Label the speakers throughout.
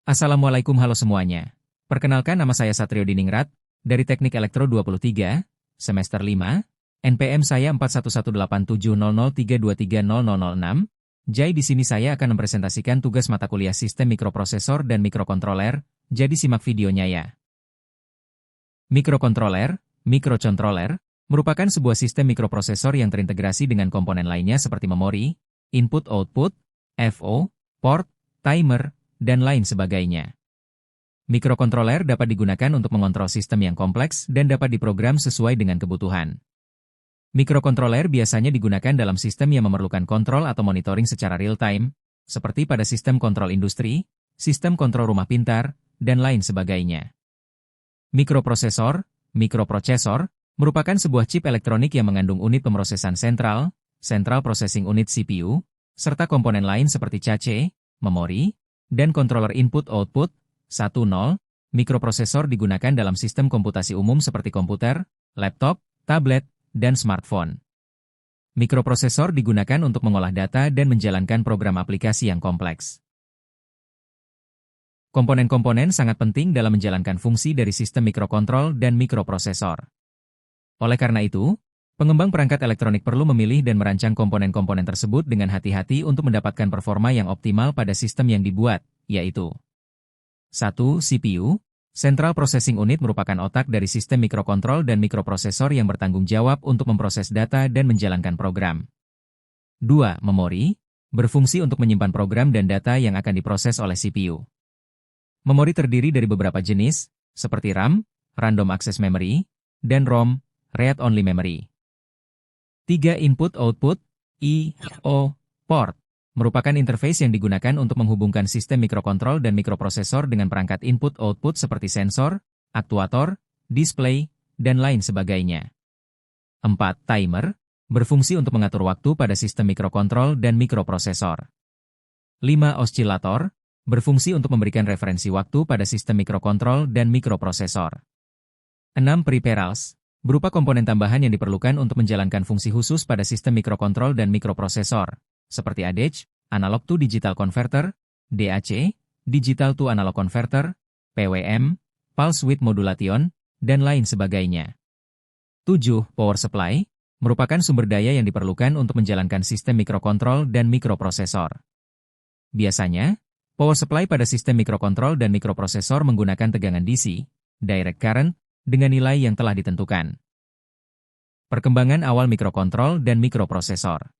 Speaker 1: Assalamualaikum, halo semuanya. Perkenalkan, nama saya Satrio Diningrat, dari Teknik Elektro 23, semester 5, NPM saya 41870032300006. Jadi di sini saya akan mempresentasikan tugas mata kuliah Sistem Mikroprosesor dan Mikrokontroler, jadi simak videonya ya. Mikrocontroller, merupakan sebuah sistem mikroprosesor yang terintegrasi dengan komponen lainnya seperti memori, input-output, FO, port, timer, dan lain sebagainya. Mikrokontroler dapat digunakan untuk mengontrol sistem yang kompleks dan dapat diprogram sesuai dengan kebutuhan. Mikrokontroler biasanya digunakan dalam sistem yang memerlukan kontrol atau monitoring secara real-time, seperti pada sistem kontrol industri, sistem kontrol rumah pintar, dan lain sebagainya. Mikroprosesor, merupakan sebuah chip elektronik yang mengandung unit pemrosesan sentral, Central Processing Unit CPU, serta komponen lain seperti cache, memori, dan controller input-output. 1.0. Mikroprosesor digunakan dalam sistem komputasi umum seperti komputer, laptop, tablet, dan smartphone. Mikroprosesor digunakan untuk mengolah data dan menjalankan program aplikasi yang kompleks. Komponen-komponen sangat penting dalam menjalankan fungsi dari sistem mikrokontrol dan mikroprosesor. Oleh karena itu, pengembang perangkat elektronik perlu memilih dan merancang komponen-komponen tersebut dengan hati-hati untuk mendapatkan performa yang optimal pada sistem yang dibuat, yaitu 1. CPU, Central Processing Unit merupakan otak dari sistem mikrokontrol dan mikroprosesor yang bertanggung jawab untuk memproses data dan menjalankan program. 2. Memori, berfungsi untuk menyimpan program dan data yang akan diproses oleh CPU. Memori terdiri dari beberapa jenis, seperti RAM, Random Access Memory, dan ROM, Read Only Memory. 3. Input-Output, I/O, port, merupakan interface yang digunakan untuk menghubungkan sistem mikrokontrol dan mikroprosesor dengan perangkat input-output seperti sensor, aktuator, display, dan lain sebagainya. 4. Timer, berfungsi untuk mengatur waktu pada sistem mikrokontrol dan mikroprosesor. 5. Oscillator, berfungsi untuk memberikan referensi waktu pada sistem mikrokontrol dan mikroprosesor. 6. Peripherals, berupa komponen tambahan yang diperlukan untuk menjalankan fungsi khusus pada sistem mikrokontrol dan mikroprosesor, seperti ADC, Analog to Digital Converter, DAC, Digital to Analog Converter, PWM, Pulse Width Modulation, dan lain sebagainya. 7. Power Supply, merupakan sumber daya yang diperlukan untuk menjalankan sistem mikrokontrol dan mikroprosesor. Biasanya, power supply pada sistem mikrokontrol dan mikroprosesor menggunakan tegangan DC, direct current, dengan nilai yang telah ditentukan. Perkembangan awal mikrokontrol dan mikroprosesor.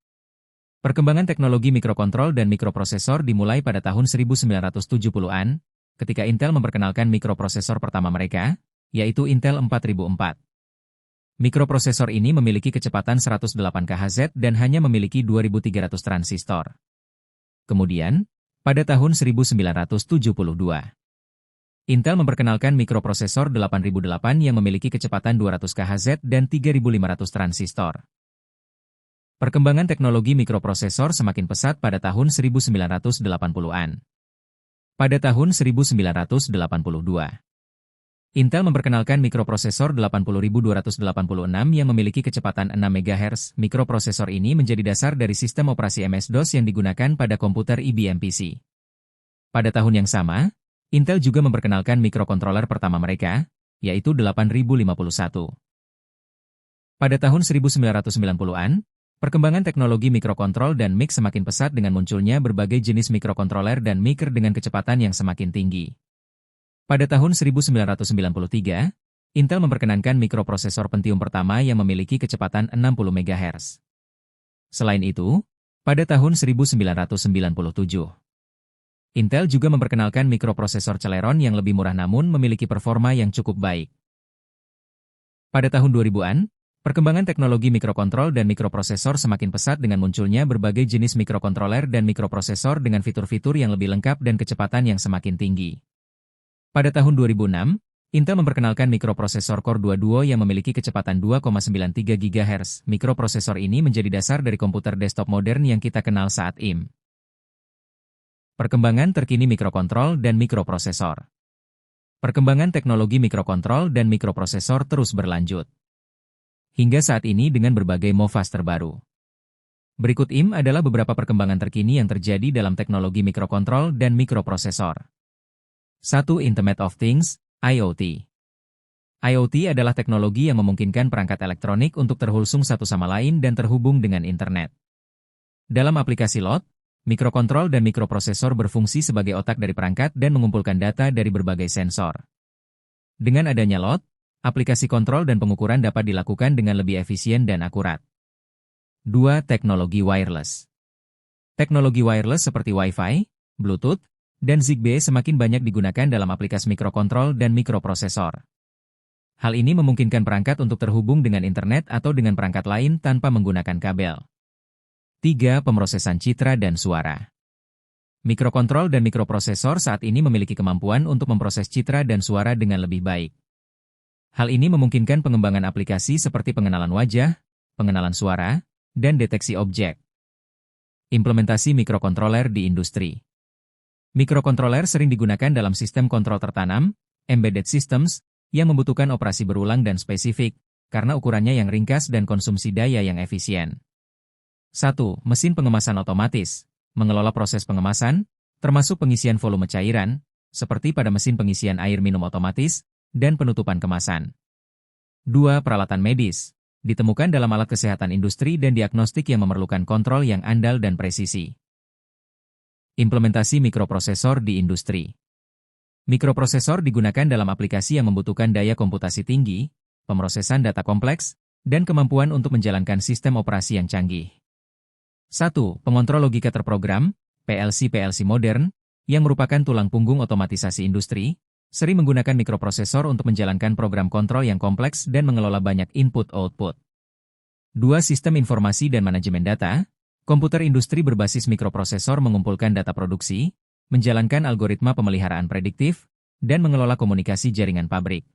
Speaker 1: Perkembangan teknologi mikrokontrol dan mikroprosesor dimulai pada tahun 1970-an, ketika Intel memperkenalkan mikroprosesor pertama mereka, yaitu Intel 4004. Mikroprosesor ini memiliki kecepatan 108 kHz dan hanya memiliki 2300 transistor. Kemudian, pada tahun 1972, Intel memperkenalkan mikroprosesor 8008 yang memiliki kecepatan 200 kHz dan 3500 transistor. Perkembangan teknologi mikroprosesor semakin pesat pada tahun 1980-an. Pada tahun 1982, Intel memperkenalkan mikroprosesor 80286 yang memiliki kecepatan 6 MHz. Mikroprosesor ini menjadi dasar dari sistem operasi MS-DOS yang digunakan pada komputer IBM PC. Pada tahun yang sama, Intel juga memperkenalkan mikrokontroler pertama mereka, yaitu 8051. Pada tahun 1990-an, perkembangan teknologi mikrokontrol dan MIC semakin pesat dengan munculnya berbagai jenis mikrokontroler dan miker dengan kecepatan yang semakin tinggi. Pada tahun 1993, Intel memperkenankan mikroprosesor Pentium pertama yang memiliki kecepatan 60 MHz. Selain itu, pada tahun 1997, Intel juga memperkenalkan mikroprosesor Celeron yang lebih murah namun memiliki performa yang cukup baik. Pada tahun 2000-an, perkembangan teknologi mikrokontrol dan mikroprosesor semakin pesat dengan munculnya berbagai jenis mikrokontroler dan mikroprosesor dengan fitur-fitur yang lebih lengkap dan kecepatan yang semakin tinggi. Pada tahun 2006, Intel memperkenalkan mikroprosesor Core 2 Duo yang memiliki kecepatan 2,93 GHz. Mikroprosesor ini menjadi dasar dari komputer desktop modern yang kita kenal saat ini. Perkembangan terkini mikrokontrol dan mikroprosesor. Perkembangan teknologi mikrokontrol dan mikroprosesor terus berlanjut. Hingga saat ini dengan berbagai MOVAS terbaru. Berikut ini adalah beberapa perkembangan terkini yang terjadi dalam teknologi mikrokontrol dan mikroprosesor. 1. Internet of Things, IoT. IoT adalah teknologi yang memungkinkan perangkat elektronik untuk terhubung satu sama lain dan terhubung dengan internet. Dalam aplikasi LOT, mikrokontrol dan mikroprosesor berfungsi sebagai otak dari perangkat dan mengumpulkan data dari berbagai sensor. Dengan adanya LOT, aplikasi kontrol dan pengukuran dapat dilakukan dengan lebih efisien dan akurat. 2. Teknologi wireless. Teknologi wireless seperti Wi-Fi, Bluetooth, dan Zigbee semakin banyak digunakan dalam aplikasi mikrokontrol dan mikroprosesor. Hal ini memungkinkan perangkat untuk terhubung dengan internet atau dengan perangkat lain tanpa menggunakan kabel. 3. Pemrosesan citra dan suara. Mikrokontrol dan mikroprosesor saat ini memiliki kemampuan untuk memproses citra dan suara dengan lebih baik. Hal ini memungkinkan pengembangan aplikasi seperti pengenalan wajah, pengenalan suara, dan deteksi objek. Implementasi mikrokontroler di industri. Mikrokontroler sering digunakan dalam sistem kontrol tertanam, embedded systems, yang membutuhkan operasi berulang dan spesifik, karena ukurannya yang ringkas dan konsumsi daya yang efisien. 1. Mesin pengemasan otomatis, mengelola proses pengemasan, termasuk pengisian volume cairan, seperti pada mesin pengisian air minum otomatis, dan penutupan kemasan. 2. Peralatan medis, ditemukan dalam alat kesehatan industri dan diagnostik yang memerlukan kontrol yang andal dan presisi. Implementasi mikroprosesor di industri. Mikroprosesor digunakan dalam aplikasi yang membutuhkan daya komputasi tinggi, pemrosesan data kompleks, dan kemampuan untuk menjalankan sistem operasi yang canggih. 1. Pengontrol logika terprogram, PLC modern, yang merupakan tulang punggung otomatisasi industri, sering menggunakan mikroprosesor untuk menjalankan program kontrol yang kompleks dan mengelola banyak input-output. 2. Sistem informasi dan manajemen data. Komputer industri berbasis mikroprosesor mengumpulkan data produksi, menjalankan algoritma pemeliharaan prediktif, dan mengelola komunikasi jaringan pabrik.